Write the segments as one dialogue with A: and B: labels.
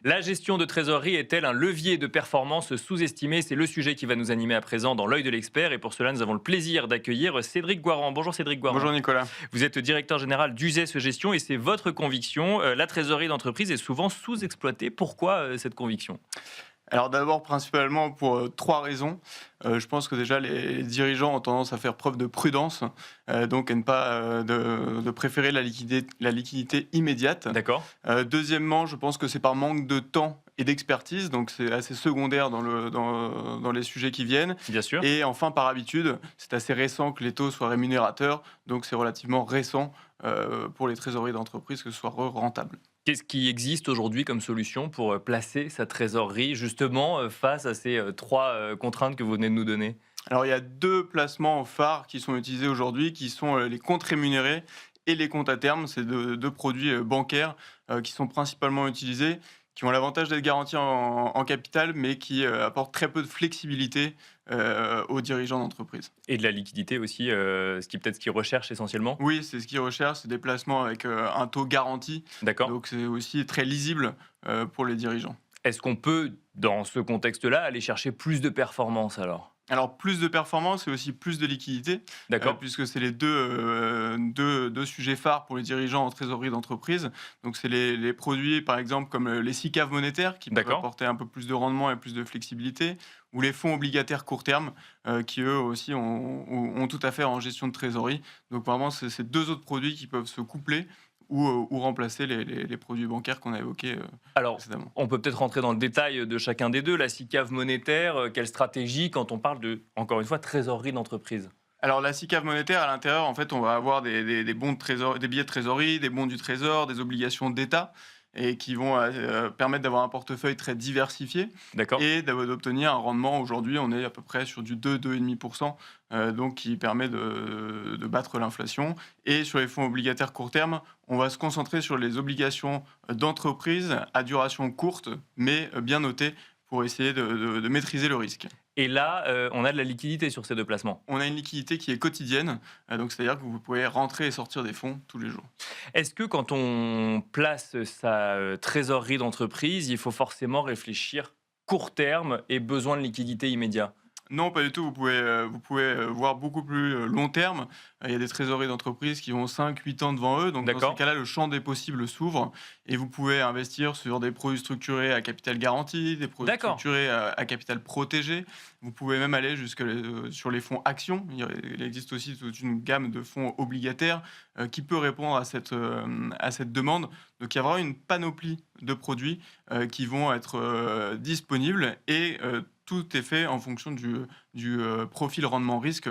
A: La gestion de trésorerie est-elle un levier de performance sous-estimé? C'est le sujet qui va nous animer à présent dans l'œil de l'expert. Et pour cela, nous avons le plaisir d'accueillir Cédric Guaran. Bonjour Cédric
B: Bonjour
A: Guaran.
B: Nicolas.
A: Vous êtes directeur général d'Uzes Gestion et c'est votre conviction. La trésorerie d'entreprise est souvent sous-exploitée. Pourquoi cette conviction?
B: Alors d'abord, principalement pour trois raisons. Je pense que déjà les dirigeants ont tendance à faire preuve de prudence, donc à ne pas de préférer la liquidité immédiate.
A: D'accord.
B: Deuxièmement, je pense que c'est par manque de temps et d'expertise, donc c'est assez secondaire dans les sujets qui viennent.
A: Bien sûr.
B: Et enfin, par habitude, c'est assez récent que les taux soient rémunérateurs, donc c'est relativement récent pour les trésoreries d'entreprise que ce soit rentable.
A: Qu'est-ce qui existe aujourd'hui comme solution pour placer sa trésorerie justement face à ces trois contraintes que vous venez de nous donner?
B: Alors, il y a 2 placements phares qui sont utilisés aujourd'hui, qui sont, les comptes rémunérés et les comptes à terme. C'est deux produits, bancaires, qui sont principalement utilisés, qui ont l'avantage d'être garantis en capital, mais qui, apportent très peu de flexibilité, aux dirigeants d'entreprise.
A: Et de la liquidité aussi, peut-être ce qu'ils recherchent essentiellement?
B: Oui, c'est ce qu'ils recherchent, c'est des placements avec, un taux garanti,
A: D'accord.
B: donc c'est aussi très lisible, pour les dirigeants.
A: Est-ce qu'on peut, dans ce contexte-là, aller chercher plus de performance alors?
B: Alors plus de performance et aussi plus de liquidité,
A: D'accord.
B: puisque c'est les deux sujets phares pour les dirigeants en trésorerie d'entreprise. Donc c'est les produits, par exemple, comme, les SICAV monétaires qui peuvent
A: D'accord.
B: apporter un peu plus de rendement et plus de flexibilité, ou les fonds obligataires court terme, qui eux aussi ont tout à faire en gestion de trésorerie. Donc vraiment, c'est ces 2 autres produits qui peuvent se coupler ou remplacer les produits bancaires qu'on a évoqués,
A: Alors,
B: précédemment.
A: on peut peut-être rentrer dans le détail de chacun des deux. La SICAV monétaire, quelle stratégie quand on parle de, encore une fois, trésorerie d'entreprise?
B: Alors la SICAV monétaire, à l'intérieur, en fait, on va avoir des bons de trésor, des billets de trésorerie, des bons du trésor, des obligations d'État, et qui vont permettre d'avoir un portefeuille très diversifié
A: D'accord.
B: et d'obtenir un rendement. Aujourd'hui, on est à peu près sur du 2-2,5%, donc qui permet de battre l'inflation. Et sur les fonds obligataires court terme, on va se concentrer sur les obligations d'entreprise à duration courte, mais bien notées, pour essayer de maîtriser le risque.
A: Et là, on a de la liquidité sur ces deux placements.
B: On a une liquidité qui est quotidienne, donc c'est-à-dire que vous pouvez rentrer et sortir des fonds tous les jours.
A: Est-ce que quand on place sa trésorerie d'entreprise, il faut forcément réfléchir court terme et besoin de liquidité immédiat?
B: Non, pas du tout. Vous pouvez voir beaucoup plus long terme. Il y a des trésoreries d'entreprise qui ont 5, 8 ans devant eux. Donc, dans ces
A: D'accord.
B: cas-là, le champ des possibles s'ouvre et vous pouvez investir sur des produits structurés à capital garanti, des produits
A: D'accord.
B: structurés à capital protégé. Vous pouvez même aller sur les fonds actions. Il existe aussi toute une gamme de fonds obligataires qui peut répondre à cette demande. Donc, il y a vraiment une panoplie de produits qui vont être disponibles et tout est fait en fonction du profil rendement-risque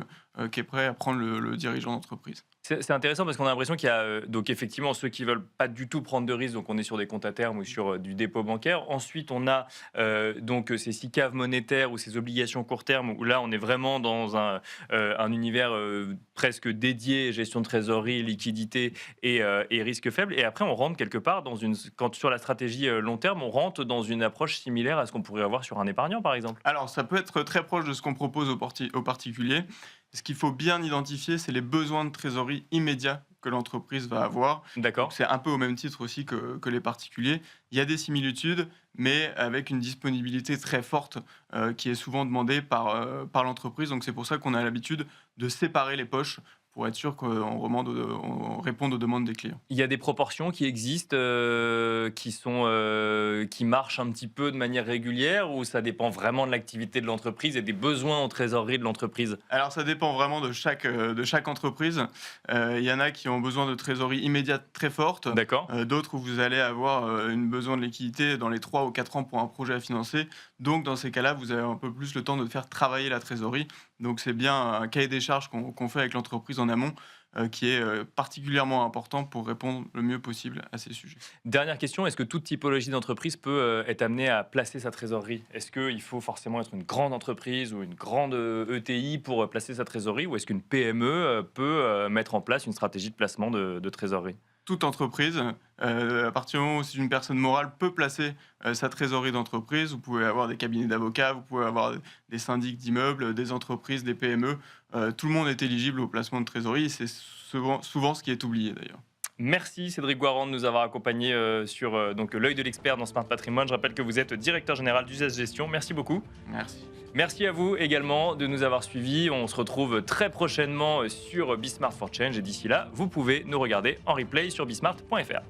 B: qu'est prêt à prendre le dirigeant d'entreprise.
A: C'est intéressant parce qu'on a l'impression qu'il y a donc effectivement ceux qui veulent pas du tout prendre de risques, donc on est sur des comptes à terme ou sur du dépôt bancaire. Ensuite, on a donc ces SICAV monétaires ou ces obligations court terme où là on est vraiment dans un univers presque dédié gestion de trésorerie, liquidité et risque faible. Et après, on rentre quelque part dans quand sur la stratégie long terme, on rentre dans une approche similaire à ce qu'on pourrait avoir sur un épargnant, par exemple.
B: Alors, ça peut être très proche de ce qu'on propose aux particuliers. Ce qu'il faut bien identifier, c'est les besoins de trésorerie immédiats que l'entreprise va avoir. Donc,
A: D'accord.
B: c'est un peu au même titre aussi que les particuliers. Il y a des similitudes, mais avec une disponibilité très forte qui est souvent demandée par l'entreprise. Donc, c'est pour ça qu'on a l'habitude de séparer les poches pour être sûr on réponde aux demandes des clients.
A: Il y a des proportions qui existent, qui marchent un petit peu de manière régulière ou ça dépend vraiment de l'activité de l'entreprise et des besoins en trésorerie de l'entreprise?
B: Alors ça dépend vraiment de chaque entreprise. Il y en a qui ont besoin de trésorerie immédiate très forte,
A: D'accord.
B: d'autres où vous allez avoir, une besoin de liquidité dans les 3 ou 4 ans pour un projet à financer. Donc dans ces cas-là, vous avez un peu plus le temps de faire travailler la trésorerie. Donc c'est bien un cahier des charges qu'on fait avec l'entreprise en amont, qui est, particulièrement important pour répondre le mieux possible à ces sujets.
A: Dernière question, est-ce que toute typologie d'entreprise peut, être amenée à placer sa trésorerie? Est-ce qu'il faut forcément être une grande entreprise ou une grande, ETI pour, placer sa trésorerie? Ou est-ce qu'une PME, peut, mettre en place une stratégie de placement de trésorerie?
B: Toute entreprise, à partir du moment où c'est une personne morale, peut placer sa trésorerie d'entreprise. Vous pouvez avoir des cabinets d'avocats, vous pouvez avoir des syndics d'immeubles, des entreprises, des PME. Tout le monde est éligible au placement de trésorerie et c'est souvent ce qui est oublié d'ailleurs.
A: Merci Cédric Guarand de nous avoir accompagnés sur donc l'œil de l'expert dans Smart Patrimoine. Je rappelle que vous êtes directeur général d'Usage Gestion. Merci beaucoup.
B: Merci.
A: Merci à vous également de nous avoir suivis. On se retrouve très prochainement sur Bismart for Change et d'ici là, vous pouvez nous regarder en replay sur bismart.fr.